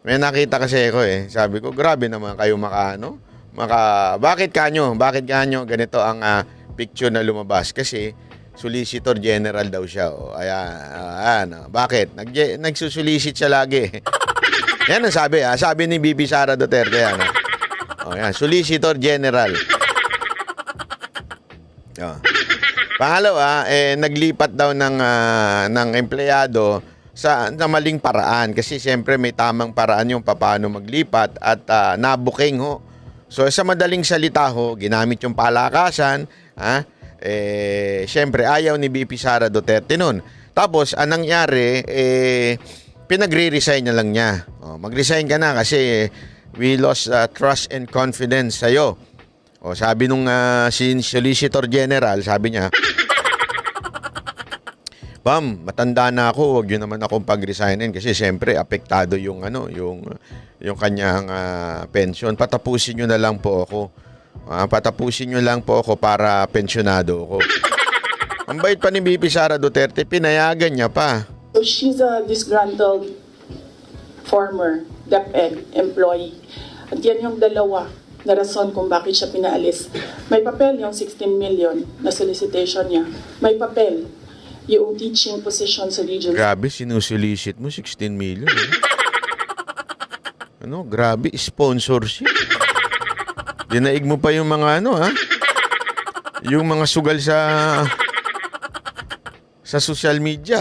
May nakita kasi ako eh. Sabi ko, grabe naman kayo bakit kanyo? Ganito ang picture na lumabas. Kasi, Solicitor General daw siya. O, ayan. Bakit? Nagsusulisit siya lagi. Yan ang sabi, Sabi ni Bibi Sara Duterte, yan. O, yan. Solicitor General. O. Pangalawa, naglipat daw ng empleyado sa maling paraan kasi siyempre may tamang paraan yung paano maglipat at nabuking ho. So sa madaling salita ho, ginamit yung palakasan, siyempre ayaw ni BP Sara Duterte nun. Tapos anong nangyari, pinagre-resign na lang niya. Mag-resign ka na kasi we lost trust and confidence sa'yo. Sabi nung Solicitor General, sabi niya, Bam, matanda na ako, wag yun naman akong pag-resignin kasi siyempre apektado yung kanyang pension. Patapusin niyo na lang po ako. Patapusin niyo lang po ako para pensionado ako. Ang bait pa ni BP Sara Duterte, pinayagan niya pa. So she's a disgruntled former DepEd employee. At yan yung dalawa na rason kung bakit siya pinaalis. May papel yung 16 million na solicitation niya. May papel yung teaching position sa region. Grabe, sinusolicit mo 16 million. Grabe, sponsorship. Dinaig mo pa yung mga yung mga sugal sa social media.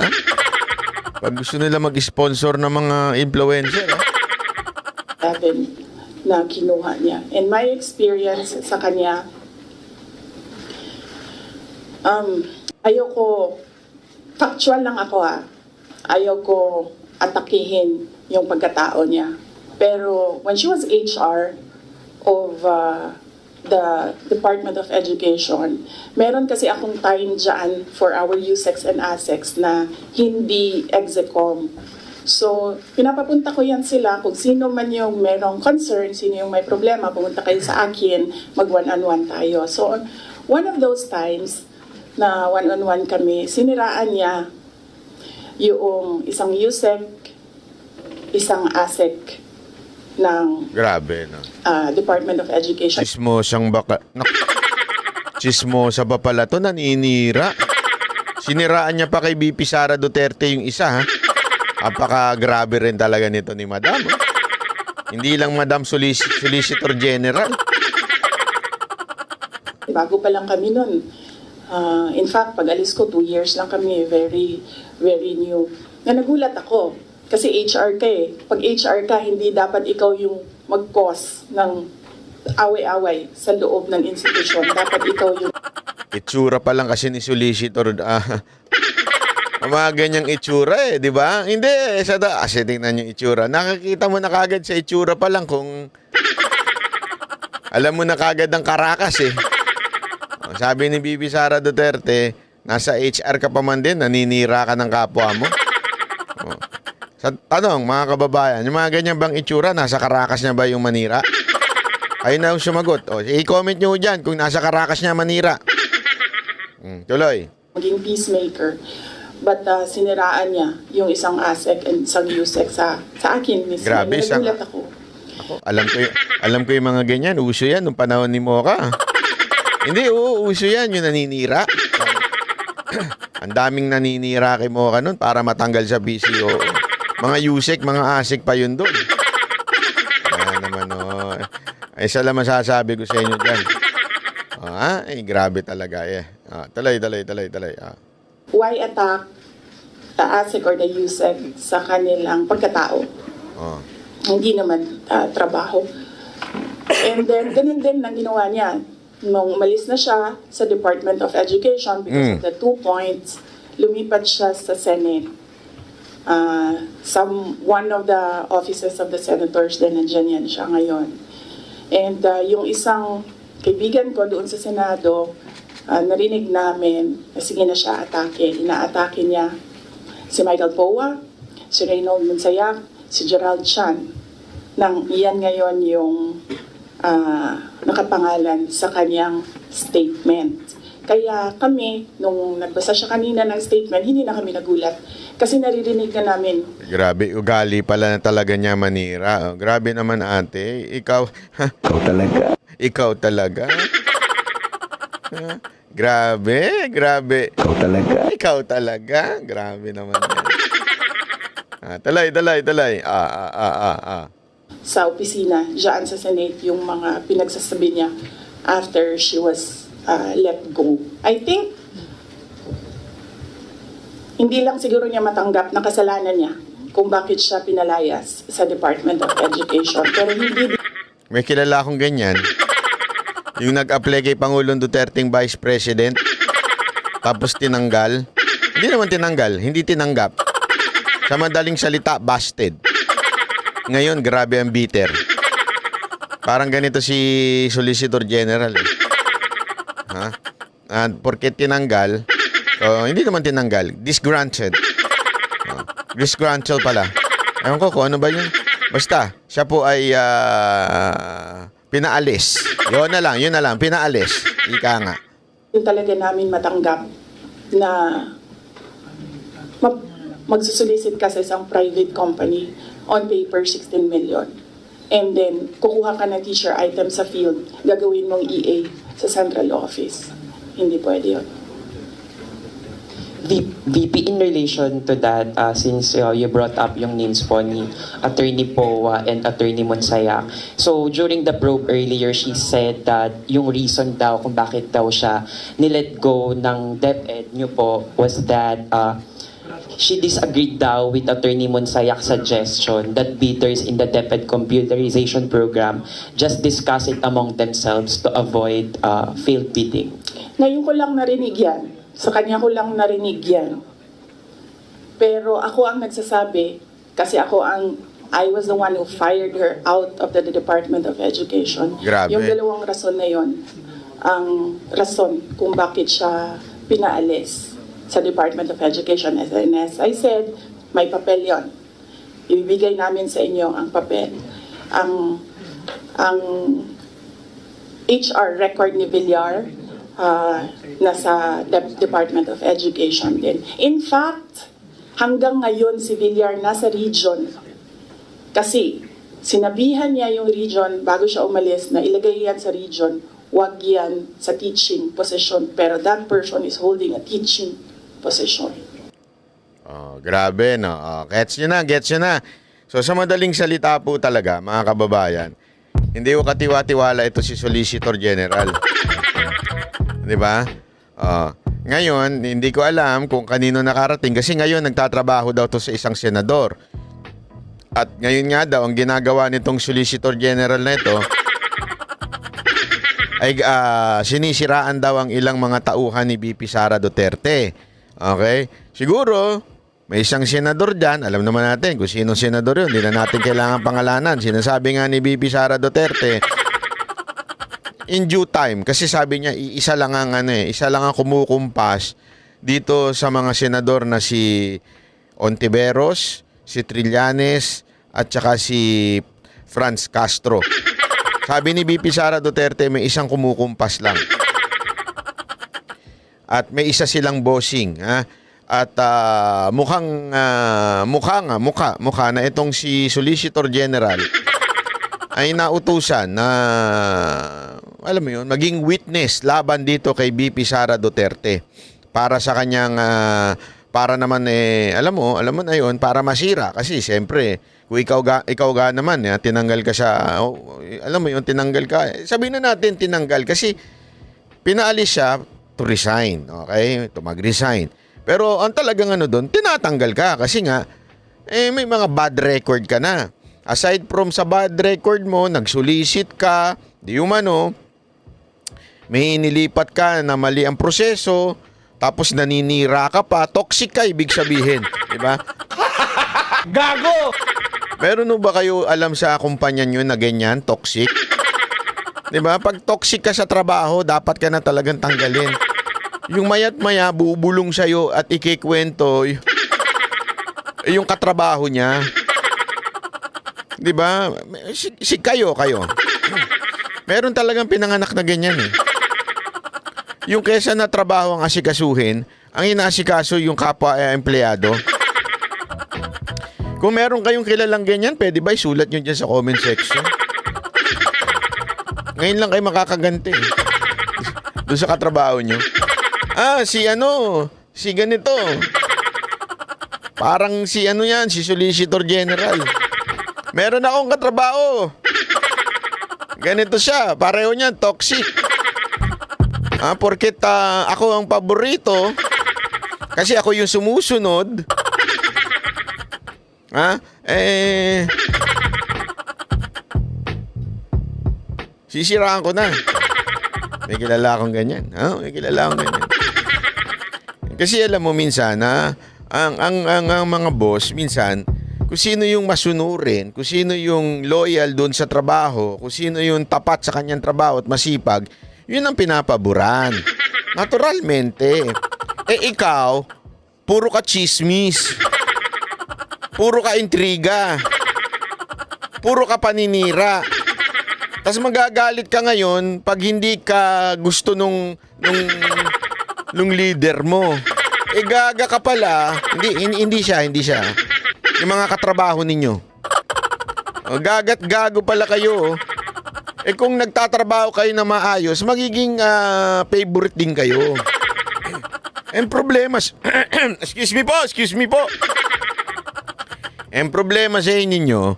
Pag gusto nila mag-sponsor ng mga influencer. Na kinuha niya. And my experience sa kanya, ayoko, factual lang ako ayaw ko atakihin yung pagkatao niya. Pero when she was HR of the Department of Education, meron kasi akong time dyan for our USEX and ASEX na hindi execom. So, pinapapunta ko yan sila kung sino man yung merong concern, sino yung may problema, pumunta kayo sa akin, mag one-on-one tayo. So, one of those times na one-on-one kami, siniraan niya yung isang USEC, isang ASEC ng grabe, no? Department of Education. Chismosa ba pala to? Naninira. Siniraan niya pa kay BP Sara Duterte yung isa, Apaka-grabe rin talaga nito ni Madam. Hindi lang Madam Solicitor General. Bago pa lang kami nun. In fact, pag alis ko, 2 years lang kami, very, very new. Nagulat ako, kasi HR ka eh. Pag HR ka, hindi dapat ikaw yung mag-cause ng away-away sa loob ng institusyon. Dapat ikaw yung... Itsura pa lang kasi ni Solicitor, mga ganyang itsura di ba? Hindi, kasi tingnan yung itsura. Nakakita mo na kagad sa itsura pa lang kung... Alam mo na kagad ang karakas Sabi ni Bibi Sara Duterte, nasa HR ka pa man din, naninira ka ng kapwa mo. Sa tanong, mga kababayan, yung mga ganyan bang itsura, nasa karakas niya ba yung manira? Ayun na yung sumagot. I-comment nyo dyan kung nasa karakas niya manira. Tuloy. Maging peacemaker. But siniraan niya yung isang ASEC and isang USEC sa akin. Grabe, nagulat ako. Alam ko yung mga ganyan. Uso yan nung panahon ni Mocha. Hindi, uso yan yung naninira. Ang daming naninira kay Mocha nun para matanggal sa PCO. Mga USEC, mga ASEC pa yun doon. Kaya naman isa lang masasabi ko sa inyo dyan. Grabe talaga Talay. Why attack the ASEC or the USEC sa kanilang pagkatao? Hindi naman trabaho. And then, ganun din ang ginawa niya. Nung umalis na siya sa Department of Education because of the 2 points, lumipat siya sa Senate. One of the offices of the senators din, nandiyan yan siya ngayon. And yung isang kaibigan ko doon sa Senado, narinig namin na sige na siya atake. Inaatake niya si Michael Poa, si Reynold Monsayak, si Gerald Chan. Iyan ngayon yung nakapangalan sa kanyang statement. Kaya kami, nung nagbasa siya kanina ng statement, hindi na kami nagulat. Kasi naririnig na namin. Grabe, ugali pala na talaga niya manira. Oh, grabe naman ate. Ikaw, Ikaw talaga. ikaw talaga. Ha? Grabe, grabe. Ikaw talaga. Ikaw talaga. Grabe naman yan. Talay. Sa opisina, dyan sa Senate, yung mga pinagsasabi niya after she was let go. I think, hindi lang siguro niya matanggap na kasalanan niya kung bakit siya pinalayas sa Department of Education. Pero hindi May kilala akong ganyan. Yung nag-apply kay Pangulong Duterteng Vice President, tapos tinanggal. Hindi naman tinanggal, hindi tinanggap. Sa madaling salita, busted. Ngayon, grabe ang bitter. Parang ganito si Solicitor General. Ha? At porket tinanggal, hindi naman tinanggal, disgruntled. Disgruntled pala. Ewan ko kung ano ba yun. Basta, siya po ay pinaalis. Yun na lang, pinaalis. Ika nga. talaga namin matanggap na magsusulisit ka sa isang private company on paper 16 million. And then, kukuha ka ng teacher item sa field, gagawin mong EA sa central office. Hindi pwede yun. VP, in relation to that, since you brought up yung names po ni Attorney Poa and Attorney Monsayak. So, during the probe earlier, she said that yung reason daw kung bakit daw siya nilet go ng DepEd nyo po was that she disagreed daw with Attorney Monsayak's suggestion that bidders in the DepEd computerization program just discuss it among themselves to avoid failed bidding. Ngayon ko lang narinig yan. Sa kanya ko lang narinig yan. Pero ako ang nagsasabi, kasi I was the one who fired her out of the Department of Education. Grabe. Yung dalawang rason na yon, ang rason kung bakit siya pinaalis sa Department of Education. And as I said, may papel yon. Ibibigay namin sa inyo ang papel. Ang HR record ni Villar, nasa Department of Education din. In fact, hanggang ngayon si Villar nasa region. Kasi sinabihan niya yung region bago siya umalis na ilagay yan sa region, wag yan sa teaching position. Pero that person is holding a teaching position. Oh, grabe, no? Oh, gets nyo na. So, sa madaling salita po talaga, mga kababayan, hindi ko katiwa-tiwala ito si Solicitor General. Di ba? Ngayon, hindi ko alam kung kanino nakarating kasi ngayon nagtatrabaho daw to sa isang senador. At ngayon nga daw, ang ginagawa nitong Solicitor General na ito ay sinisiraan daw ang ilang mga tauhan ni VP Sara Duterte. Okay? Siguro, may isang senador dyan, alam naman natin kung sino senador yun, hindi na natin kailangan pangalanan. Sinasabi nga ni VP Sara Duterte, in due time, kasi sabi niya isa lang ang kumukumpas dito sa mga senador na si Ontiveros, si Trillanes at saka si Franz Castro. Sabi ni VP Sara Duterte may isang kumukumpas lang. At may isa silang bossing, ha? At mukha na itong si Solicitor General ay nautusan na alam mo yun, maging witness laban dito kay VP Sara Duterte para sa kanyang para naman alam mo na yun, para masira kasi siyempre kung ikaw ga naman tinanggal ka sa alam mo yun, tinanggal ka, sabihin na natin tinanggal kasi pinaalis siya to resign, okay, to mag-resign, pero ang talagang doon, tinatanggal ka kasi nga may mga bad record ka na. Aside from sa bad record mo, nagsulisit ka, di umano, may inilipat ka na mali ang proseso, tapos naninira ka pa, toxic ka, ibig sabihin. Diba? Gago! Meron ba kayo alam sa kumpanya nyo na ganyan, toxic? Diba? Pag toxic ka sa trabaho, dapat ka na talagang tanggalin. Yung mayat maya, bubulong sa'yo at ikikwento yung katrabaho niya. Diba? Kayo. Meron talagang pinanganak na ganyan eh. Yung kesa na trabaho ang asikasuhin, ang inaasikaso yung kapwa empleyado. Kung meron kayong kilalang ganyan, pwede ba isulat nyo dyan sa comment section? Ngayon lang kayo makakaganti. Doon sa katrabaho nyo. Si ganito. Parang si Solicitor General. Meron akong katrabaho. Ganito siya, pareho niyan, toxic. Porket ako ang paborito, kasi ako yung sumusunod. Sisiraan ko na. May kilala akong ganyan. Kasi alam mo minsan ang mga boss minsan kung sino yung masunurin, kung sino yung loyal doon sa trabaho, kung sino yung tapat sa kanyang trabaho at masipag, yun ang pinapaboran. Naturalmente. Ikaw, puro ka chismis. Puro ka intriga. Puro ka paninira. Tapos magagalit ka ngayon pag hindi ka gusto nung leader mo. Gaga ka pala. Hindi siya. Yung mga katrabaho ninyo. Gagat gago pala kayo. Kung nagtatrabaho kayo na maayos, magiging favorite din kayo. Ang problema, excuse me po. Ang problema sa inyo,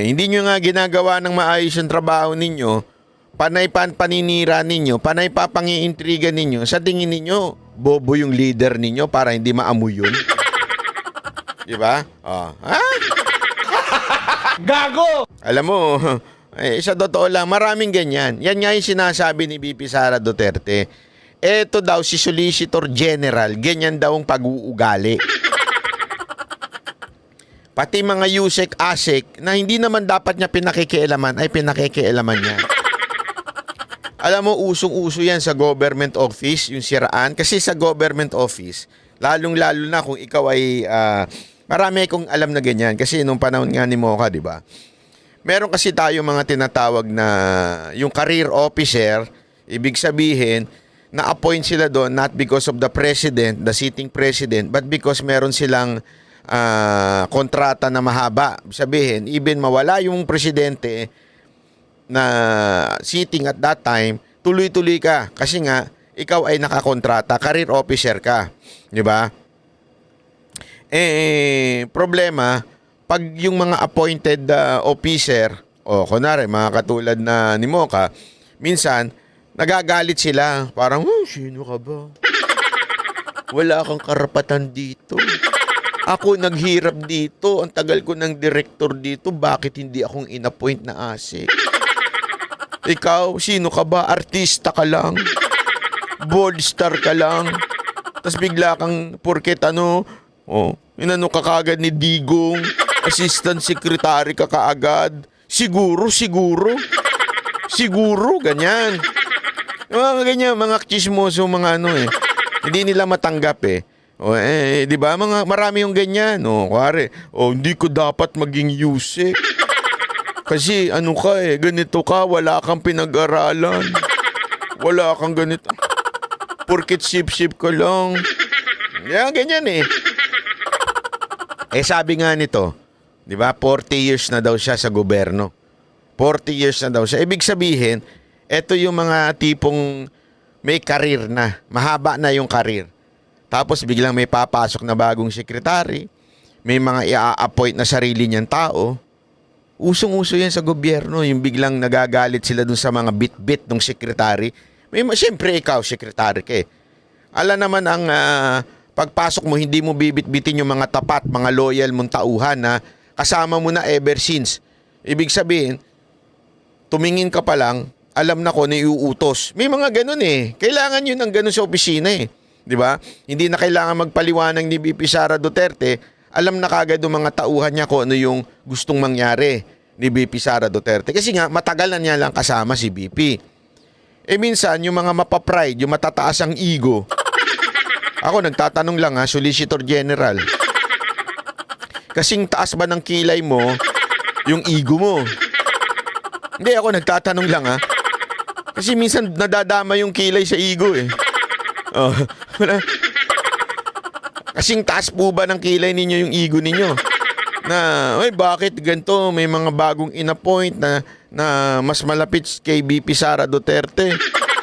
hindi nyo nga ginagawa ng maayos yung trabaho ninyo, panay paninira ninyo, panay papangiintriga ninyo, sa tingin ninyo, bobo yung leader ninyo para hindi maamoy yun. Diba? Gago! Alam mo, sa totoo lang, maraming ganyan. Yan nga yung sinasabi ni VP Sara Duterte. Eto daw si Solicitor General, ganyan daw ang pag-uugali. Pati mga Yusek Asik na hindi naman dapat niya pinakikialaman ay pinakikialaman niya. Alam mo, usong-uso yan sa government office, yung siraan. Kasi sa government office, lalong-lalo na kung ikaw ay, marami akong alam na ganyan. Kasi nung panahon nga ni Mocha, di ba? Meron kasi tayo mga tinatawag na yung career officer, ibig sabihin, na-appoint sila doon not because of the president, the sitting president, but because meron silang kontrata na mahaba. Sabihin, even mawala yung presidente na sitting at that time, tuloy-tuloy ka kasi nga ikaw ay nakakontrata, career officer ka, di ba? Problema pag yung mga appointed officer o kunwari mga katulad na ni Mocha, minsan nagagalit sila, parang sino ka ba? Wala kang karapatan dito. Ako naghirap dito, ang tagal ko ng director dito, bakit hindi akong inappoint na ASIC? Ikaw, sino ka ba? Artista ka lang? Board star ka lang? Tapos bigla kang, porket inano ka kaagad ni Digong, assistant secretary ka kaagad. Siguro, ganyan. Mga ganyan, mga chismoso, mga hindi nila matanggap di ba? Marami yung ganyan. Kuwari, hindi ko dapat maging Yusek. Kasi ganito ka, wala kang pinag-aralan. Wala kang ganito. Porkit sip-sip ka lang. Yan, ganyan sabi nga nito, di ba, 40 years na daw siya sa gobyerno. 40 years na daw siya. Ibig sabihin, eto yung mga tipong may karir na. Mahaba na yung karir. Tapos biglang may papasok na bagong sekretary. May mga i-appoint na sarili niyang tao. Usong-uso yan sa gobyerno. Yung biglang nagagalit sila dun sa mga bit-bit ng sekretary. Siyempre ikaw, sekretary ka Alam naman ang pagpasok mo, hindi mo bibit-bitin yung mga tapat, mga loyal mong tauhan na kasama mo na ever since. Ibig sabihin, tumingin ka pa lang, alam na ko na iuutos. May mga ganun Kailangan yun ng ganun sa opisina Di ba? Hindi na kailangan magpaliwanag ni VP Sara Duterte. Alam na kagad ng mga tauhan niya kung ano yung gustong mangyari ni VP Sara Duterte. Kasi nga, matagal na niya lang kasama si VP. Minsan, yung mga mapapride, yung matataas ang ego. Ako, nagtatanong lang Solicitor General. Kasing taas ba ng kilay mo, yung ego mo? Hindi, ako nagtatanong lang Kasi minsan nadadama yung kilay sa ego eh. Oh, wala. Kasing taas po ba ng kilay ninyo yung ego ninyo? Na, ay bakit ganito? May mga bagong in-appoint na mas malapit kay VP Sara Duterte.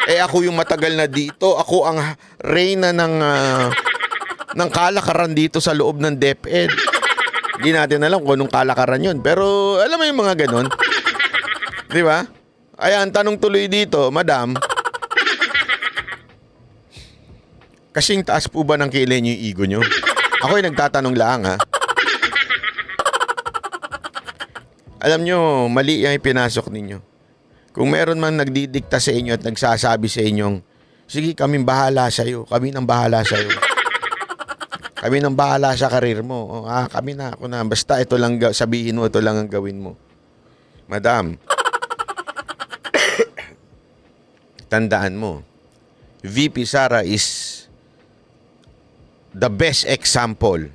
Eh ako yung matagal na dito. Ako ang reyna ng kalakaran dito sa loob ng DepEd. Hindi natin alam kung anong kalakaran yun. Pero alam mo yung mga ganon. Di ba? Ayan, tanong tuloy dito, Madam. Kasing taas po ba ng kilay niyo yung ego nyo? Ako yung nagtatanong lang, ha? Alam nyo, mali yung ipinasok ninyo. Kung meron man nagdidikta sa inyo at nagsasabi sa inyong, sige, kaming bahala sa'yo. Kami nang bahala sa'yo. Kami nang bahala sa karir mo. Kami na, ako na. Basta ito lang sabihin mo, ito lang ang gawin mo. Madam, tandaan mo, VP Sara is the best example.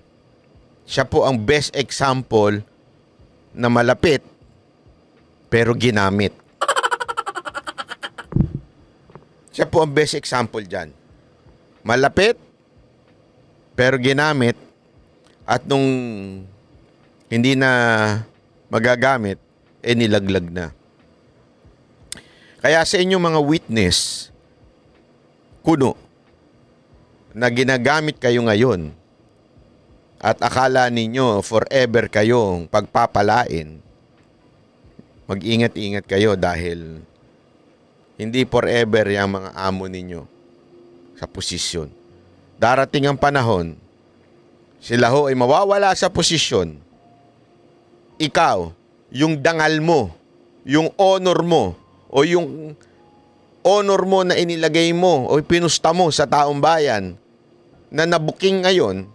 Siya po ang best example na malapit pero ginamit. Siya po ang best example dyan. Malapit pero ginamit at nung hindi na magagamit, nilaglag na. Kaya sa inyong mga witness, kuno, na ginagamit kayo ngayon at akala ninyo forever kayong pagpapalain, mag-ingat-ingat kayo dahil hindi forever yung mga amo ninyo sa posisyon. Darating ang panahon, sila ho ay mawawala sa posisyon. Ikaw, yung dangal mo, yung honor mo, o yung honor mo na inilagay mo o pinusta mo sa taong bayan na nabuking ngayon,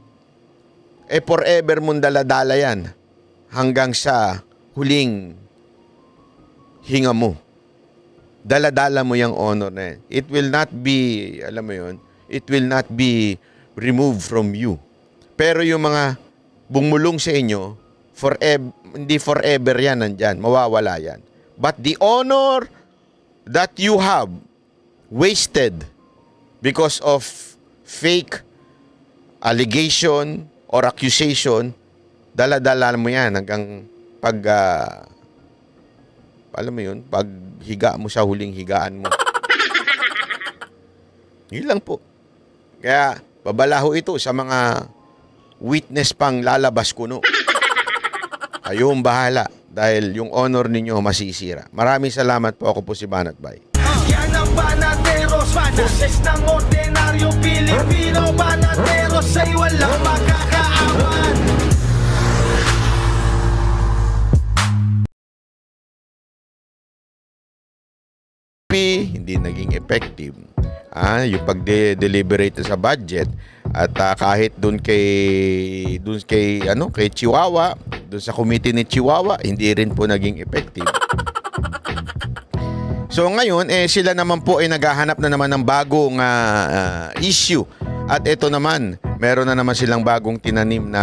forever mong daladala yan hanggang sa huling hinga mo. Daladala mo yung honor na yan. It will not be, alam mo yun, it will not be removed from you. Pero yung mga bumulong sa inyo, hindi forever yan nandyan, mawawala yan. But the honor that you have wasted because of fake allegation or accusation, dala-dala mo yan hanggang pag, alam mo yun, pag higa mo sa huling higaan mo. Yun lang po. Kaya, babalaho ito sa mga witness pang lalabas kuno. Kayong bahala dahil yung honor ninyo masisira. Maraming salamat po. Ako po si Banat Bay. Yan ang Banateros, boses ng ordinaryo Pilipino. Banateros ay walang makakaawan. Hindi naging effective. Yung pag-deliberate sa budget at kahit doon kay Chihuahua, doon sa committee ni Chihuahua, hindi rin po naging effective. So ngayon sila naman po ay naghahanap na naman ng bagong issue. At ito naman, meron na naman silang bagong tinanim na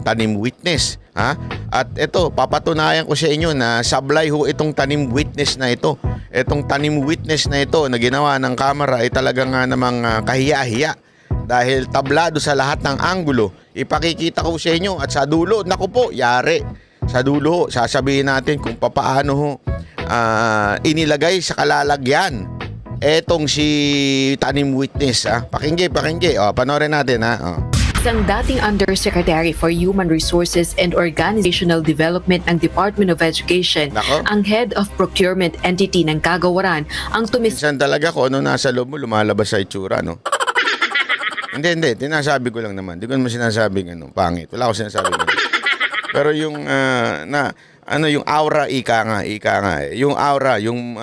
tanim witness, ha? At ito, papatunayan ko sa inyo na sablay ho itong tanim witness na ito. Itong tanim witness na ito na ginawa ng kamera ay talagang namang kahiya-hiya dahil tablado sa lahat ng anggulo. Ipakikita ko sa inyo at sa dulo, naku po, yari. Sa dulo, sasabihin natin kung paano ho inilagay sa kalalagyan etong si tanim witness, ha? Pakinggi. Panoorin natin, ha? Isang dating Undersecretary for Human Resources and Organizational Development ng Department of Education, ang Head of Procurement Entity ng Kagawaran, ang Minsan talaga kung ano nasa loob mo, lumalabas sa itsura, no? Hindi. Tinasabi ko lang naman. Hindi ko naman sinasabing pangit. Wala ko sinasabing Pero yung, yung aura, ika nga. Yung aura, yung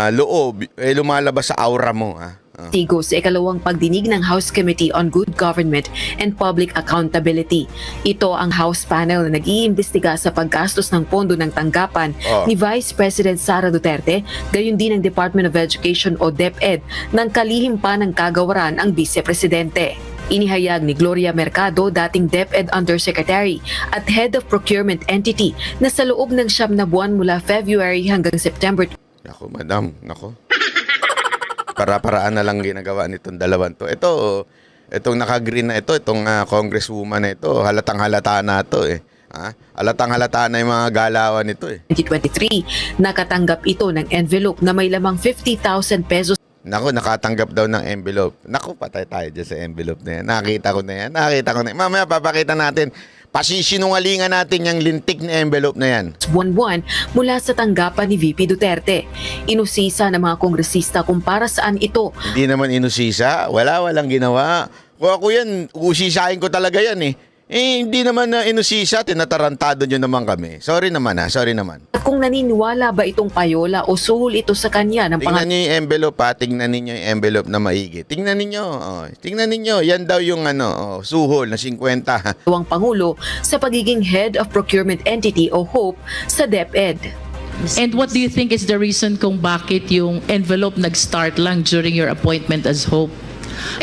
loob, lumalabas sa aura mo, ha? Tigo sa ikalawang pagdinig ng House Committee on Good Government and Public Accountability. Ito ang House panel na nag-iimbestiga sa paggastos ng pondo ng tanggapan ni Vice President Sara Duterte, gayon din ng Department of Education o DepEd, ng kalihim pa ng Kagawaran ang Vice Presidente. Inihayag ni Gloria Mercado, dating DepEd Undersecretary at Head of Procurement Entity, na sa loob ng 9 na buwan mula February hanggang September. Nako, madam, nako. Para-paraan na lang ginagawa nitong dalawang to. Itong naka-green na ito, itong congresswoman na ito, halatang-halata na ito eh. Halatang-halata na yung mga galawan nito eh. 2023, nakatanggap ito ng envelope na may lamang 50,000 pesos. Nako, nakatanggap daw ng envelope. Nako, patay tayo dyan sa envelope na yan. Nakita ko na yan. Mamaya papakita natin. Pasisinungalingan natin yung lintik na envelope na yan. Buwan-buwan mula sa tanggapan ni VP Duterte. Inusisa ng mga kongresista kung para saan ito. Hindi naman inusisa. Walang ginawa. Kung ako yan, usisahin ko talaga yan eh. Hindi naman na inusisa, tinatarantado nyo naman kami. Sorry naman. At kung naniniwala ba itong payola o suhol ito sa kanya ng Tingnan nyo yung envelope tingnan ninyo yung envelope na maigi. Tingnan ninyo, yan daw yung suhol na 50. pangalawang Pangulo sa pagiging Head of Procurement Entity o HOPE sa DepEd. And what do you think is the reason kung bakit yung envelope nag-start lang during your appointment as HOPE?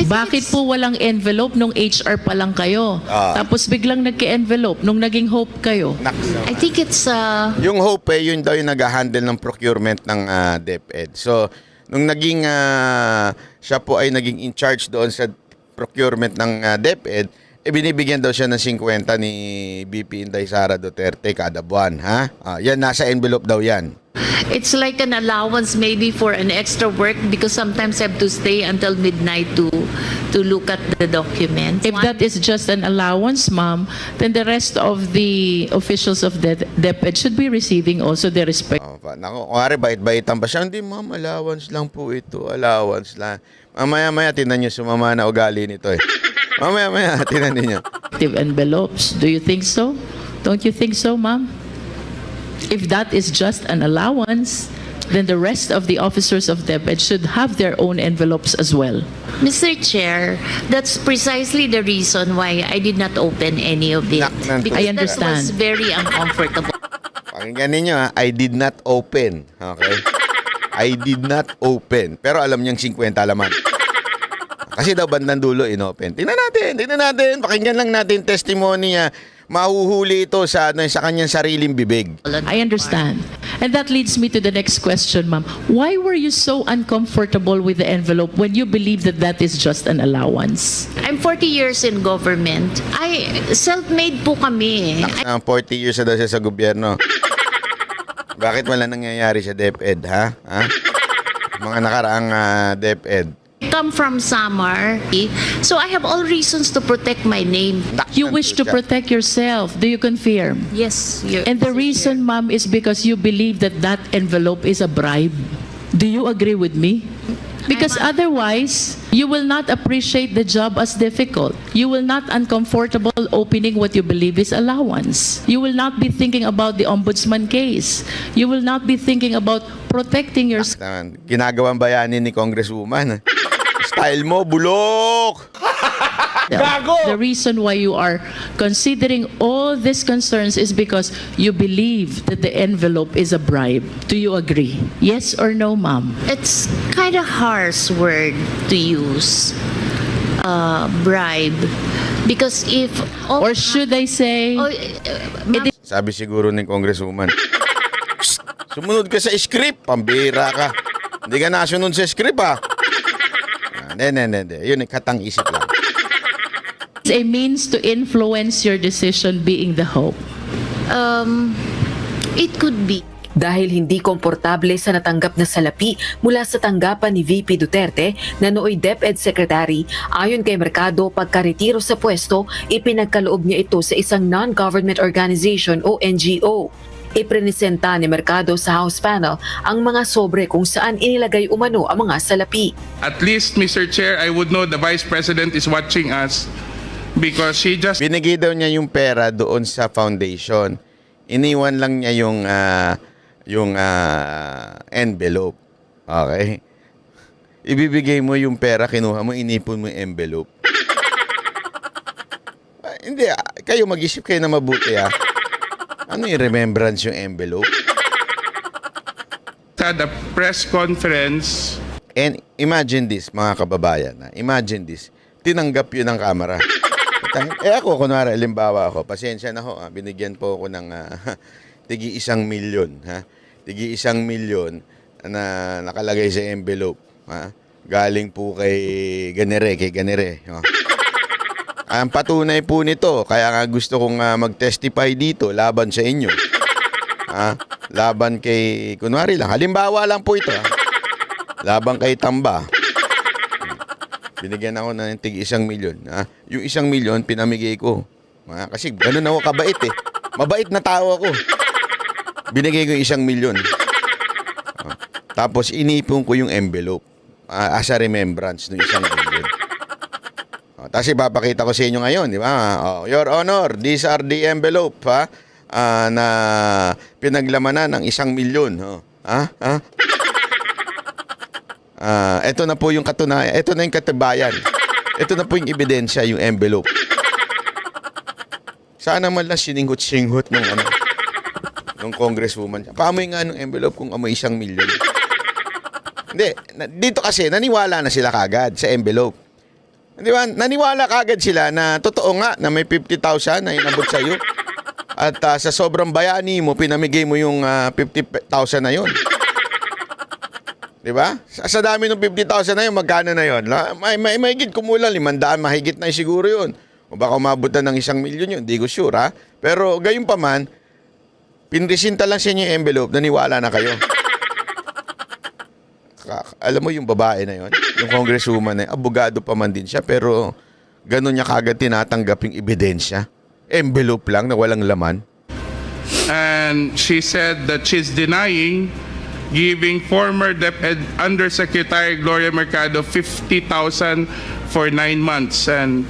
Bakit po walang envelope nung HR pa lang kayo? Tapos biglang nagka-envelope nung naging HOPE kayo? I think it's Yung HOPE, yun daw yung nag-handle ng procurement ng DepEd. So, nung naging siya po ay naging in charge doon sa procurement ng DepEd, binibigyan daw siya ng 50 ni VP Inday Sara Duterte kada buwan, ha? Yan, nasa envelope daw yan. it's like an allowance maybe for an extra work because sometimes I have to stay until midnight to look at the documents. If that is just an allowance, ma'am, then the rest of the officials of the DepEd should be receiving also their respect. Nako, kuwari bait-baitan pa siya. Hindi, ma'am, allowance lang po ito. Allowance lang. Mamaya-maya, tinan nyo, sumama na ugali nito eh. Mamaya-maya, tinan niyo. Envelopes. Do you think so? Don't you think so, ma'am? If that is just an allowance, then the rest of the officers of DepEd should have their own envelopes as well. Mr. Chair, that's precisely the reason why I did not open any of it. Because I understand. that was very uncomfortable. Pakinggan ninyo ha, I did not open. Okay? I did not open. Pero alam niyang 50 laman. Kasi daw bandang dulo inopen. Tingnan natin. Pakinggan lang natin testimony niya. Mahuhuli ito sa kanyang sariling bibig. I understand. And that leads me to the next question, ma'am. Why were you so uncomfortable with the envelope when you believe that that is just an allowance? I'm 40 years in government. Self-made po kami. 40 years na daw siya sa gobyerno. Bakit wala nangyayari sa DepEd, ha? Mga nakaraang DepEd. Come from Samar, so I have all reasons to protect my name. You wish to protect yourself. Do you confirm? Yes. And the reason, ma'am, is because you believe that that envelope is a bribe. Do you agree with me? Because otherwise, you will not appreciate the job as difficult. You will not uncomfortable opening what you believe is allowance. You will not be thinking about the ombudsman case. You will not be thinking about protecting your... Ginagawang bayani ni Congresswoman. Style mo, bulok! The reason why you are considering all these concerns is because you believe that the envelope is a bribe. Do you agree? Yes or no, ma'am? It's kind of harsh word to use, bribe, because if Or should I say... Sabi siguro ng Congresswoman, sumunod ka sa script, pambira ka. Hindi ka nasunod sa script, ha? Hindi. Yun, katang isip lang. It's a means to influence your decision being the hope. it could be. Dahil hindi komportable sa natanggap na salapi mula sa tanggapan ni VP Duterte na nooy DepEd Secretary, ayon kay Mercado, pagkaretiro sa pwesto, ipinagkaloob niya ito sa isang non-government organization o NGO. Ipresenta ni Mercado sa House panel ang mga sobre kung saan inilagay umano ang mga salapi. At least, Mr. Chair, I would know the Vice President is watching us because she just... Binigay daw niya yung pera doon sa foundation. Iniwan lang niya yung envelope. Okay? Ibibigay mo yung pera, kinuha mo, inipon mo yung envelope. Hindi, kayo mag-isip kayo na mabuti, ha? Ano yung remembrance yung envelope? Had a press conference. And imagine this, mga kababayan. Imagine this. tinanggap yun ng Kamara. Ako, kunwari, halimbawa ako, pasensya na ho, binigyan po ako ng tigi 1 milyon, ha? Tigi 1 milyon na nakalagay sa envelope, ha? Galing po kay Ganere. Oh. Ang patunay po nito, kaya nga gusto kong mag-testify dito laban sa inyo. Ha? Laban kay, kunwari lang, halimbawa lang po ito, ha? Laban kay Tamba. Binigyan ako ng tig 1 milyon. Ha? Yung 1 milyon, pinamigay ko. Ha? Kasi ganun ako kabait eh. Mabait na tao ako. Binigay ko yung 1 milyon. Ha? Tapos inipon ko yung envelope. As a remembrance ng 1 milyon. Tapos ipapakita ko sa inyo ngayon, di ba? Your Honor, these are the envelope, ha? Na pinaglamanan ng 1 milyon. Ha? Ito na po yung katunayan. Ito na yung katibayan. Ito na po yung ebidensya, yung envelope. Sana man lang sininghot-singhot nung congresswoman. Paamoy nga nung envelope kung amoy 1 milyon. Hindi. Dito kasi, naniwala na sila kagad sa envelope. Di ba? Naniwala kagad sila na totoo nga na may 50,000 na inabot sa'yo. At sa sobrang bayani mo, pinamigay mo yung 50,000 na yun. Diba? Sa dami ng 50,000 na yun, magkano na yun? May higit kumulang 500, mahigit na siguro yun. O baka umabot na ng 1 milyon yun, di ko sure ha. Pero gayon pa man, pinresinta lang sa inyo yung envelope, naniwala na kayo. Alam mo yung babae na yun, yung congresswoman na yun, abogado pa man din siya, pero ganun niya kagad tinatanggap yung ebidensya. Envelope lang na walang laman. And she said that she's denying giving former DepEd Undersecretary Gloria Mercado 50,000 for 9 months. And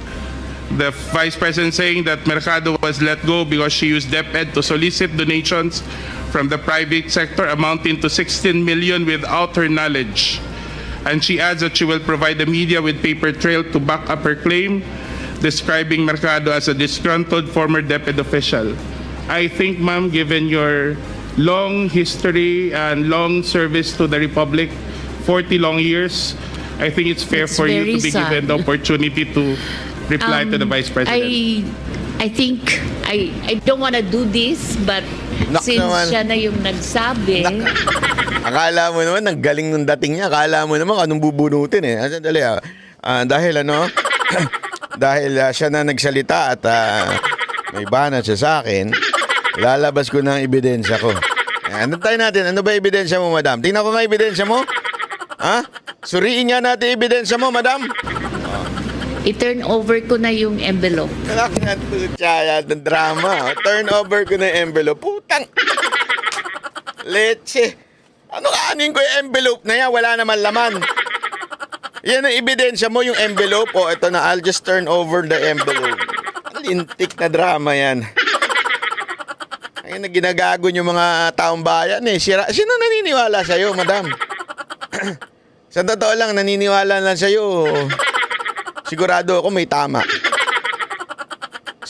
the Vice President saying that Mercado was let go because she used DepEd to solicit donations from the private sector amounting to 16 million without her knowledge. And she adds that she will provide the media with paper trail to back up her claim, describing Mercado as a disgruntled former DepEd official. I think, ma'am, given your long history and long service to the Republic, 40 long years, I think it's fair for you to be given the opportunity to reply to the Vice President. I think I don't want to do this, but since siya na yung nagsabi. Akala mo naman, ang galing ng dating niya. Akala mo naman anong bubunutin eh. Dali, dahil dahil siya na nagsalita at may banat siya sa akin, lalabas ko ng ebidensya ko. Antayin natin. Ano ba ebidensya mo, madam? Tingnan ko nga ebidensya mo. Ha? Suriin nga natin ebidensya mo, madam. I-turn over ko na yung envelope. Kaya ng drama. Turn over ko na yung envelope. Putang. Leche. Ano kaanin ko yung envelope na yan? Wala naman laman. Yan ang ebidensya mo, yung envelope. Ito na. I'll just turn over the envelope. Lintik na drama yan. Ay, na ginagago yung mga taong bayan eh. Sino naniniwala sa'yo, madam? Sa totoo lang, naniniwala lang sa'yo. Sigurado ako may tama.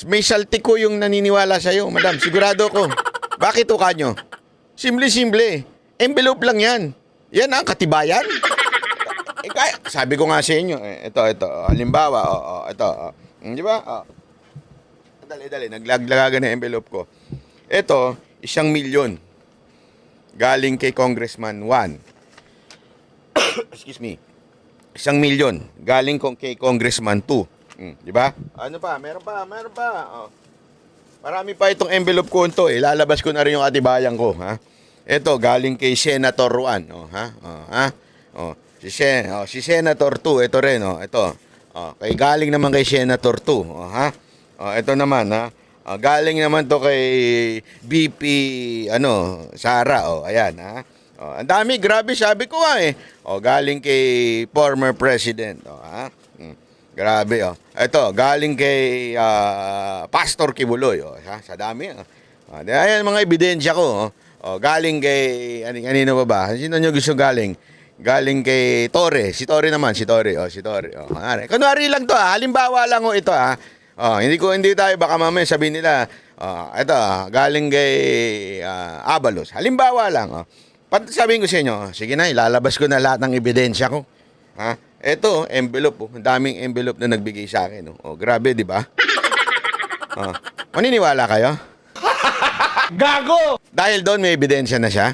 May salti ko yung naniniwala sa'yo, madam. Sigurado ako. Bakit o kanyo? Simple-simple. Envelope lang yan. Yan ang katibayan. Sabi ko nga sa inyo, ito. Halimbawa, ito. Di ba? Dali. Naglaglagan ng envelope ko. Ito, 1 milyon. Galing kay Congressman Juan. Excuse me. 1 milyon. Galing kay Congressman 2. Di ba? Ano pa? Meron pa. Marami pa itong envelope ko ito. Lalabas ko na rin yung katibayan ko. Ha? Ito, galing kay Senator Juan. Si Senator 2. Ito rin. Ito. Galing naman kay Senator 2. Ito naman. Ha? Galing naman to kay BP Sara. Ayan. Ha? Ang dami, grabe, sabi ko nga eh. Galing kay former president. Grabe. Ito, galing kay Pastor Kibuloy. Sa dami. Ayan mga ebidensya ko. Galing kay, kanino ba? Sino nyo gusto galing? Galing kay Torre. Si Torre naman, si Torre. Kunwari lang to, halimbawa lang ito. Hindi tayo, baka mamaya sabihin nila, ito, galing kay Abalos. Halimbawa lang. Sabihin ko sa inyo, sige na, ilalabas ko na lahat ng ebidensya ko. Eto, envelope. Oh. Ang daming envelope na nagbigay sa akin. Oh, grabe, di ba? Maniniwala kayo? Gago! Dahil doon may ebidensya na siya.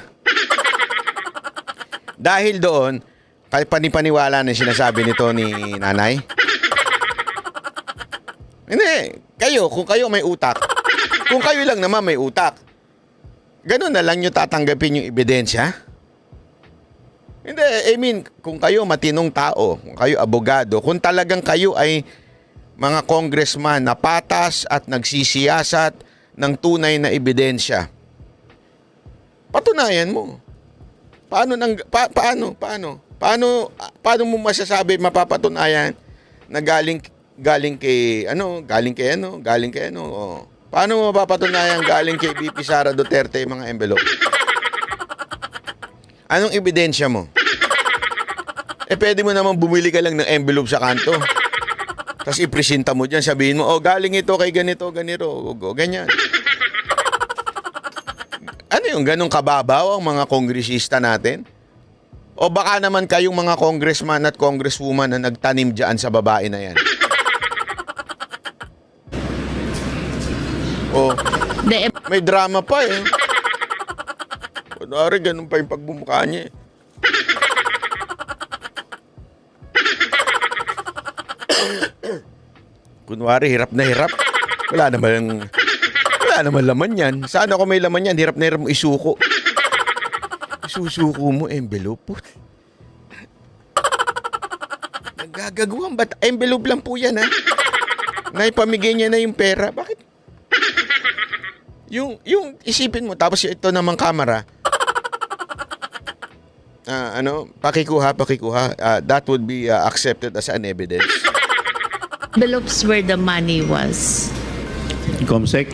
Dahil doon, panipaniwala na sinasabi nito ni nanay. Hindi. Kung kayo may utak, kung kayo lang naman may utak, ganun na lang nyo tatanggapin yung ebidensya? Hindi. I mean, kung kayo matinong tao, kung kayo abogado, kung talagang kayo ay mga congressman na patas at nagsisiyasat ng tunay na ebidensya, patunayan mo. Paano mo masasabi, mapapatunayan na galing kay ano? Paano mo mapapatunayan galing kay VP Sara Duterte yung mga envelope? Anong ebidensya mo? Pwede mo naman bumili ka lang ng envelope sa kanto. Tapos ipresenta mo dyan, sabihin mo, galing ito kay ganito, ganyan. Ano yung ganong kababaw ang mga kongresista natin? O baka naman kayong mga congressman at congresswoman na nagtanim dyan sa babae na yan? May drama pa eh. Kunwari, ganun pa yung pagbumukha niya eh. Kunwari, hirap na hirap. Wala naman laman yan. Sana kung may laman yan, hirap na hirap mo isuko. Isusuko mo, envelope. Nagagagawan ba't? Envelope lang po yan, ha? Naipamigay niya na yung pera. Bakit? Yung isipin mo, tapos ito namang camera. Pakikuha. That would be accepted as an evidence. Envelopes where the money was. Comsec.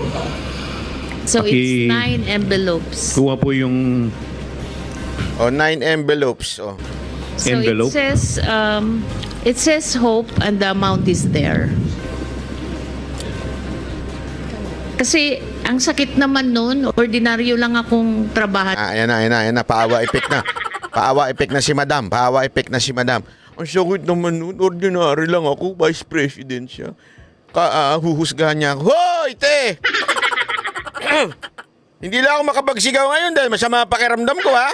So it's 9 envelopes. Kuha po yung 9 envelopes. So envelope. it says hope and the amount is there. Kasi ang sakit naman nun, ordinaryo lang akong trabaho. Ayan na. Paawa effect na si madam. Ang sakit naman nun, ordinary lang ako, vice president siya. Huhusgahan niya ako, hoy, te! Hindi lang ako makapagsigaw ngayon dahil masama pakiramdam ko, ha?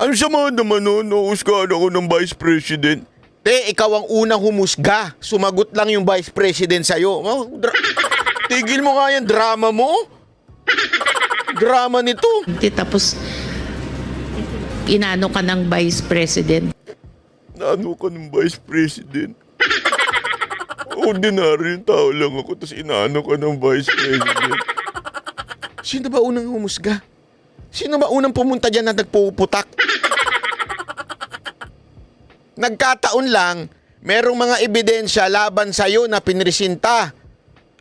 Ang sama naman nun, huhusgahan ako ng vice president. Te, ikaw ang unang humusga. Sumagot lang yung vice president sa'yo. Tigil mo nga yung drama mo. Drama nito. Tapos, inano ka ng vice president. Naano ka ng vice president? Ordinary yung tao lang ako, tapos inaano ka ng vice president. Sino ba unang humusga? Sino ba unang pumunta dyan na nagpuputak? Nagkataon lang, merong mga ebidensya laban sa'yo na pinresinta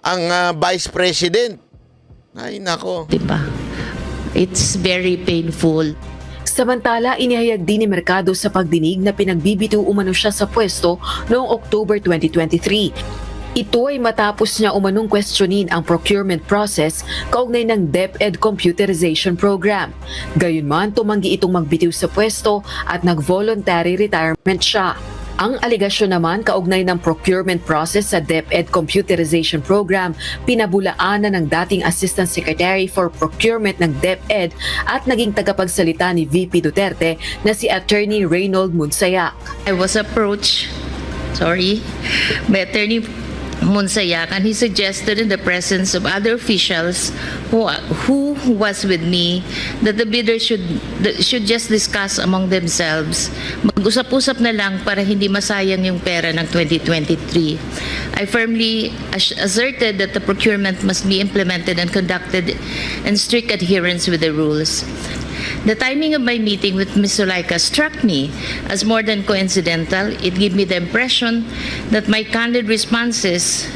ang vice president. Ay, nako. Diba? It's very painful. Samantala, inihayag din ni Mercado sa pagdinig na pinagbibitiw umano siya sa pwesto noong October 2023. Ito ay matapos niya umanong questionin ang procurement process kaugnay ng DepEd computerization program. Gayunman, tumanggi itong magbitiw sa pwesto at nag-voluntary retirement siya. Ang aligasyon naman kaugnay ng procurement process sa DepEd computerization program, pinabulaanan ng dating Assistant Secretary for Procurement ng DepEd at naging tagapagsalita ni VP Duterte na si Attorney Reynold Munsayak. I was approached, by Attorney Munsayak, and he suggested in the presence of other officials who was with me that the bidders should just discuss among themselves. Mag-usap-usap na lang para hindi masayang yung pera ng 2023. I firmly asserted that the procurement must be implemented and conducted in strict adherence with the rules. The timing of my meeting with Ms. Zulaika struck me as more than coincidental. It gave me the impression that my candid responses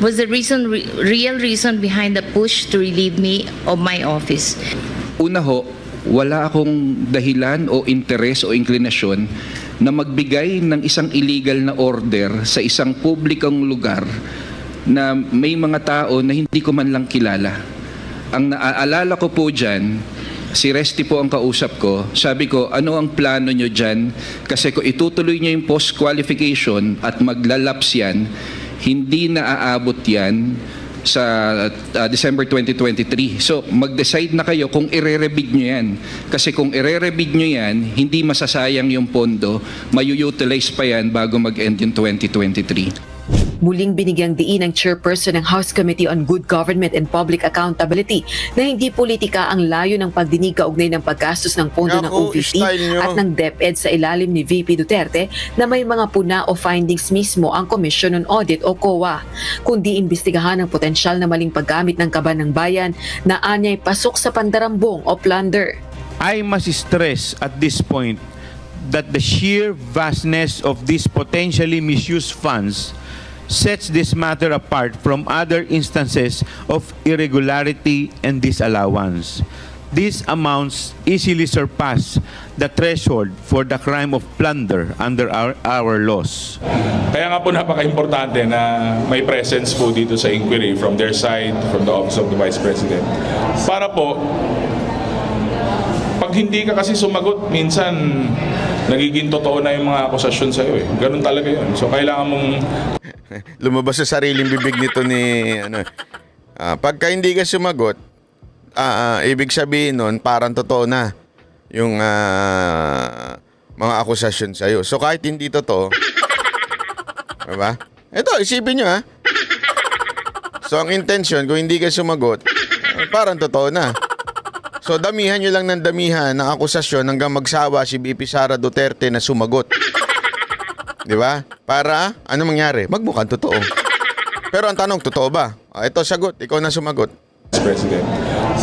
was the real reason behind the push to relieve me of my office. Una ho, wala akong dahilan o interes o inklinasyon na magbigay ng isang illegal na order sa isang publikong lugar na may mga tao na hindi ko man lang kilala. Ang naaalala ko po dyan, Si Resty po ang kausap ko. Sabi ko, ano ang plano nyo dyan? Kasi kung itutuloy nyo yung post-qualification at maglalaps yan, hindi na aabot yan sa December 2023. So, mag-decide na kayo kung ire-rebid nyo yan. Kasi kung ire-rebid nyo yan, hindi masasayang yung pondo, mayu-utilize pa yan bago mag-end yung 2023. Muling binigyang diin ng chairperson ng House Committee on Good Government and Public Accountability na hindi politika ang layo ng pagdinig kaugnay ng paggastos ng pondo ng OVP at ng DepEd sa ilalim ni VP Duterte na may mga puna o findings mismo ang Commission on Audit o COA, kundi imbestigahan ang potensyal na maling paggamit ng kaban ng bayan na anyay pasok sa pandarambong o plunder. I must stress at this point that the sheer vastness of these potentially misused funds sets this matter apart from other instances of irregularity and disallowance. These amounts easily surpass the threshold for the crime of plunder under our laws. Kaya nga po napaka-importante na may presence po dito sa inquiry from their side, from the Office of the Vice President. Para po, pag hindi ka kasi sumagot, minsan nagiging totoo na yung mga akusasyon sa'yo eh. Ganun talaga yun. So kailangan mong lumabas sa sariling bibig nito ni pagka hindi ka sumagot, ibig sabihin nun parang totoo na yung mga akusasyon sa'yo. So kahit hindi totoo, diba? Ito, isipin nyo So ang intention, kung hindi ka sumagot, parang totoo na. So damihan nyo lang ng damihan ng akusasyon hanggang magsawa si BP Sara Duterte na sumagot. Di ba? Para, ano mangyari? Magmukhang totoo. Pero ang tanong, totoo ba? Ito, sagot. Ikaw na sumagot. President.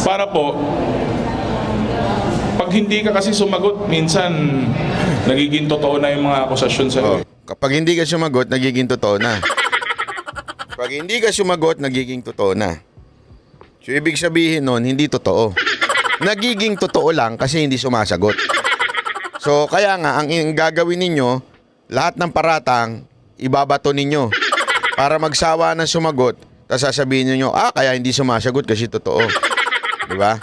Para po, pag hindi ka kasi sumagot, minsan nagiging totoo na yung mga akusasyon sa'yo. Kapag hindi ka sumagot, nagiging totoo na. Pag hindi ka sumagot, nagiging totoo na. So, ibig sabihin nun, hindi totoo. Nagiging totoo lang kasi hindi sumasagot. So, kaya nga, ang gagawin ninyo, lahat ng paratang, ibabato ninyo para magsawa ng sumagot, tapos sasabihin ninyo, kaya hindi sumasagot kasi totoo. Diba?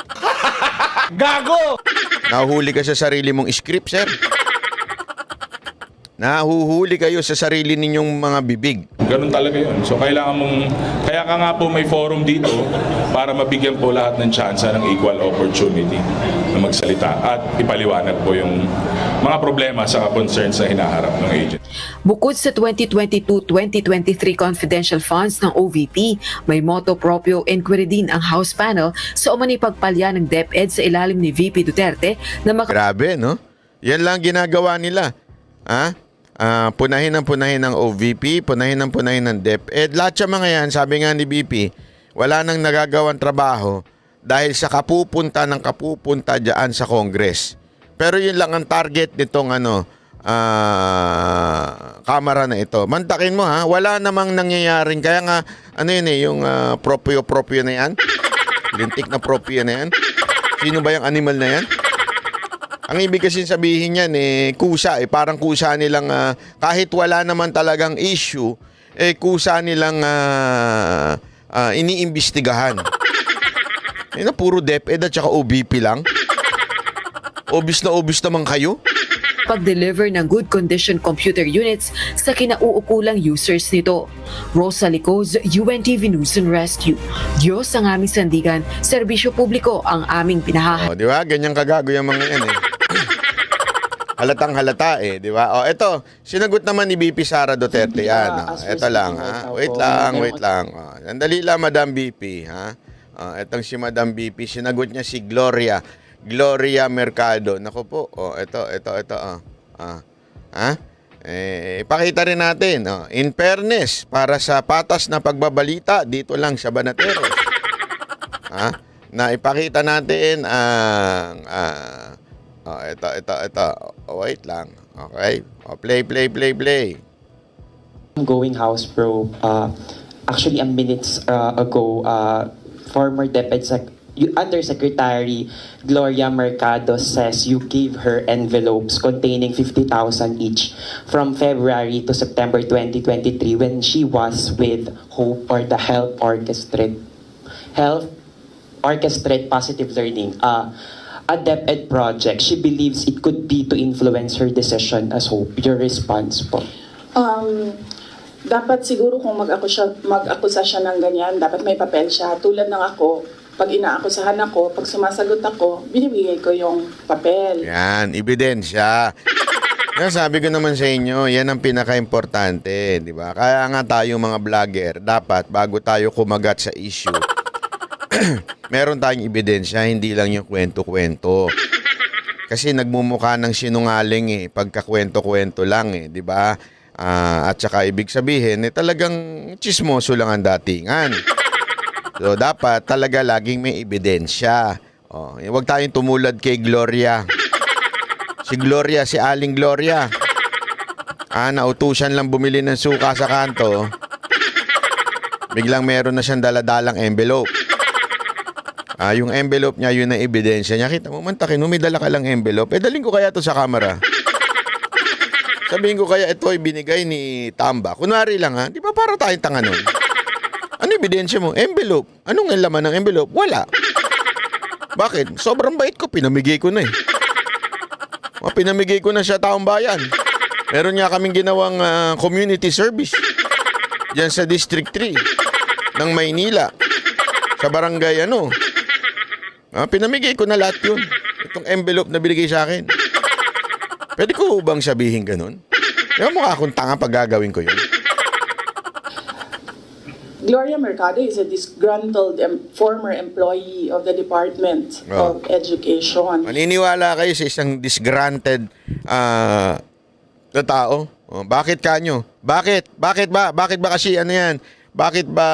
Gago! Nahuhuli ka sa sarili mong script, sir. Nahuhuli kayo sa sarili ninyong mga bibig. Ganun talaga yun. So kailangan mong, kaya ka nga po may forum dito para mabigyan po lahat ng tsansa ng equal opportunity na magsalita at ipaliwanag po yung mga problema sa concerns na hinaharap ng agent. Bukod sa 2022-2023 confidential funds ng OVP, may motu proprio inquiry din ang House panel sa umano'y pagpalya ng DepEd sa ilalim ni VP Duterte na Grabe, no? Yan lang ginagawa nila. Punahin ng OVP, punahin ng DepEd. Lahat sa mga yan, sabi nga ni BP, wala nang nagagawang trabaho dahil sa kapupunta dyan sa Congress. Pero yun lang ang target nitong kamera na ito. Mantakin mo wala namang nangyayaring, kaya nga, yung proprio na yan? Lintik na proprio na yan? Sino ba yung animal na yan? Ang ibig kasi sabihin yan, kusa. Parang kusa nilang, kahit wala naman talagang issue, kusa nilang iniimbestigahan. Puro DepEd at saka OVP lang. Obvious naman kayo. Pag-deliver ng good condition computer units sa kinauukulang users nito. Rosa Licoz, UNTV News and Rescue. Diyos ang aming sandigan, serbisyo publiko ang aming pinahahalagahan. Di ba? Ganyang kagago yung mga yan Halatang halata di ba? Ito, sinagot naman ni BP Sara Duterte yan. Ito lang, Wait lang. Sandali lang, Madam BP, Itong si Madam BP, sinagot niya si Gloria Mercado. Naku po, ito. Ipakita rin natin, in fairness, para sa patas na pagbabalita, dito lang sa Banateros. Na ipakita natin ang ito. Wait lang. Okay? Play. Ongoing House probe. Actually, minutes ago, former DepEd Undersecretary Gloria Mercado says you gave her envelopes containing 50,000 each from February to September 2023 when she was with Hope or the Health Orchestrate Positive Learning. a DepEd project, she believes it could be to influence her decision as Hope. Your response po? Dapat siguro kung mag-akusa siya ng ganyan, dapat may papel siya. Tulad ng ako, pag inaakusahan ako, pag sumasagot ako, binibigay ko yung papel. Yan, ebidensya. Sabi ko naman sa inyo, yan ang pinaka-importante, di ba? Kaya nga tayo mga vlogger, dapat bago tayo kumagat sa issue, meron tayong ebidensya, hindi lang yung kwento-kwento. Kasi nagmumukha ng sinungaling pagkakwento-kwento lang di ba? At saka ibig sabihin, talagang chismoso lang ang datingan. So dapat talaga laging may ebidensya. Huwag tayong tumulad kay Gloria. Si Gloria, si Aling Gloria. Nautusan lang bumili ng suka sa kanto. Biglang meron na siyang daladalang envelope. Yung envelope niya, yun ang ebidensya niya. Kita mo, mantakin mo, may dala ka lang envelope. Daling ko kaya to sa camera. Sabihin ko kaya ito ay binigay ni Tamba. Kunwari lang di ba para tayong tanga nun? Ano ebidensya mo? Envelope. Anong laman ng envelope? Wala. Bakit? Sobrang bait ko, pinamigay ko na pinamigay ko na siya taong bayan. Meron nga kaming ginawang community service diyan sa District 3 ng Maynila. Sa barangay pinamigay ko na lahat yun. Itong envelope na binigay sa akin. Pwede ko bang sabihin ganun? Mukha akong tanga pag gagawin ko yun. Gloria Mercado is a disgruntled former employee of the Department of Education. Maniniwala kayo sa isang disgruntled na tao? Bakit kanyo? Bakit? Bakit ba? Bakit ba kasi yan? Bakit ba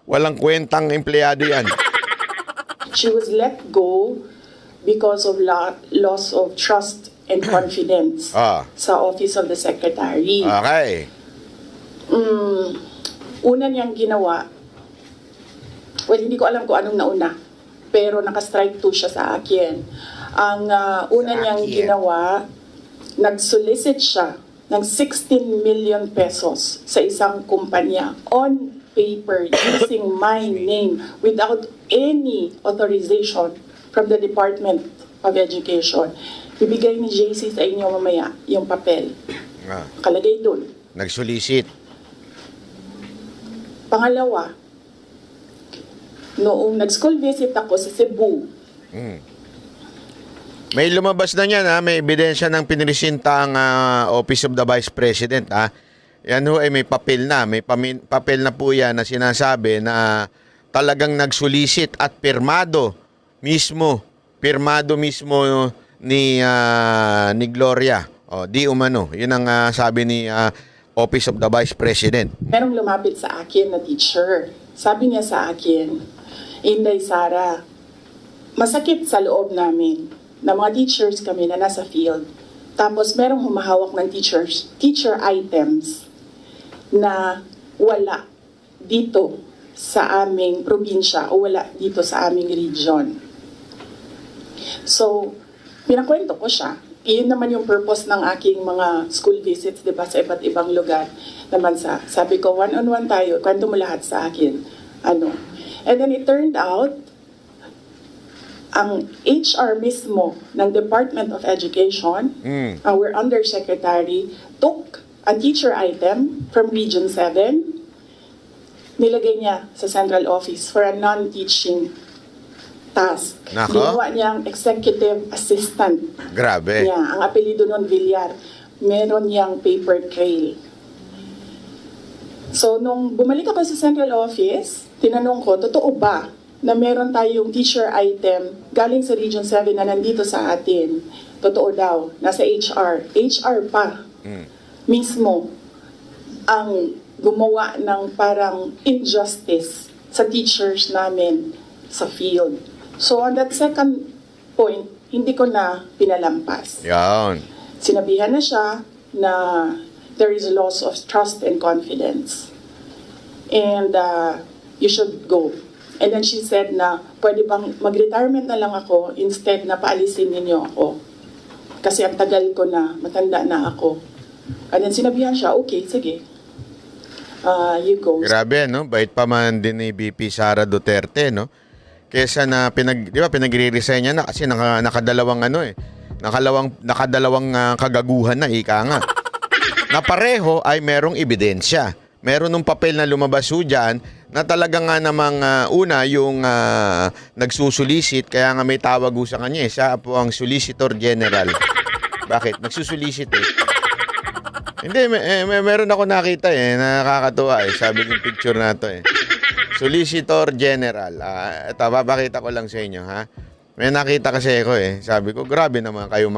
walang kwentang empleyado yan? She was let go because of loss of trust and confidence sa Office of the Secretary. Okay. Una niyang ginawa, hindi ko alam kung anong nauna, pero naka-strike 2 siya sa akin. Ang una niyang ginawa, nag-solicit siya ng 16 million pesos sa isang kumpanya on paper using my name without any authorization from the Department of Education. Bibigay ni JC sa inyo mamaya yung papel. Kalagay dun. Nag-solicit. Pangalawa, noong nag-school visit ako sa Cebu. May lumabas na niyan may ebidensya ng pinresenta ang Office of the Vice President Yan ay may papel na, may papel na po yan na sinasabi na talagang nag-solicit at pirmado mismo ni Gloria. Di umano. Yun ang sabi ni Office of the Vice President. Merong lumapit sa akin na teacher. Sabi niya sa akin, Inday Sara, masakit sa loob namin na mga teachers kami na nasa field. Tapos merong humahawak ng teacher items na wala dito sa aming probinsya o wala dito sa aming region. So, pinakwento ko siya. Iyon naman yung purpose ng aking mga school visits, di ba, sa iba't ibang lugar naman sabi ko, one-on-one tayo, kwento mo lahat sa akin. And then it turned out, ang HR mismo ng Department of Education, our Undersecretary, took a teacher item from Region 7, nilagay niya sa central office for a non-teaching task. Ginawa niyang executive assistant. Grabe. Ang apelido nun, Villar. Meron niyang paper trail. So, nung bumalik ako sa central office, tinanong ko, totoo ba na meron tayong teacher item galing sa Region 7 na nandito sa atin? Totoo daw. Nasa HR. HR pa. Mismo ang gumawa ng parang injustice sa teachers namin sa field. So on that second point, hindi ko na pinalampas. Yan. Sinabihan na siya na there is a loss of trust and confidence. And you should go. And then she said na, pwede bang mag-retirement na lang ako instead na paalisin ninyo ako. Kasi ang tagal ko na, matanda na ako. And then sinabihan siya, okay, sige. You go. Grabe, no? Bait pa man din ni VP Sara Duterte, no? kesa na di ba pinagre-resign niya na kasi nakadalawang nakadalawang kagaguhan na ika nga. Na pareho ay merong ebidensya. Meron ng papel na lumabas dyan na talaga nga namang una yung nagsusulisit, kaya nga may tawag sa kanya siya po ang Solicitor General. Bakit? Nagsusulisit Hindi, meron ako nakita nakakatuwa sabi ng picture na to Solicitor General. Ito, papakita ko lang sa inyo, ha? May nakita kasi ako sabi ko, grabe naman kayo